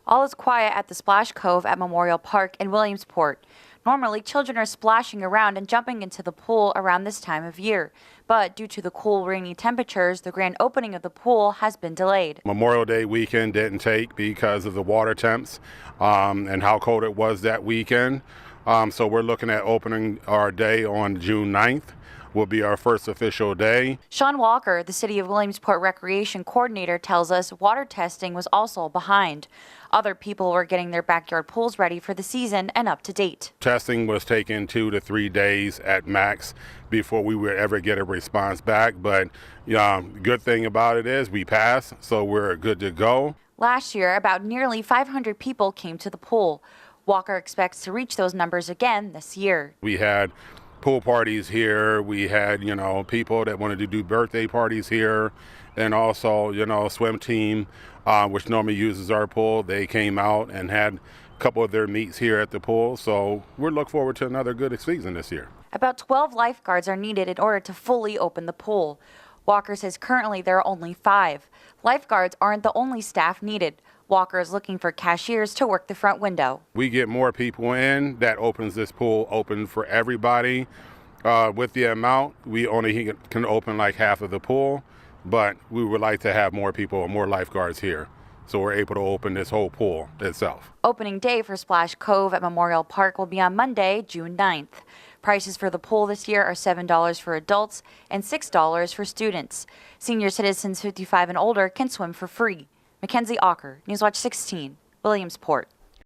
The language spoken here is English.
All is quiet at the Splash Cove at Memorial Park in Williamsport. Normally, children are splashing around and jumping into the pool around this time of year. But due to the cool, rainy temperatures, the grand opening of the pool has been delayed. Memorial Day weekend didn't take because of the water temps and how cold it was that weekend. So we're looking at opening our day on June 9th. Will be our first official day. Sean Walker, the City of Williamsport Recreation Coordinator, tells us water testing was also behind. Other people were getting their backyard pools ready for the season and up to date. Testing was taking 2 to 3 days at max before we would ever get a response back. But good thing about it is we passed, so we're good to go. Last year, about nearly 500 people came to the pool. Walker expects to reach those numbers again this year. We had pool parties here. We had, people that wanted to do birthday parties here, and also, swim team, which normally uses our pool. They came out and had a couple of their meets here at the pool. So we're looking forward to another good season this year. About 12 lifeguards are needed in order to fully open the pool. Walker says currently there are only 5. Lifeguards aren't the only staff needed. Walker is looking for cashiers to work the front window. We get more people in, that opens this pool open for everybody. With the amount, we only can open like half of the pool, but we would like to have more people, more lifeguards here, so we're able to open this whole pool itself. Opening day for Splash Cove at Memorial Park will be on Monday, June 9th. Prices for the pool this year are $7 for adults and $6 for students. Senior citizens 55 and older can swim for free. Mackenzie Aucker, Newswatch 16, Williamsport.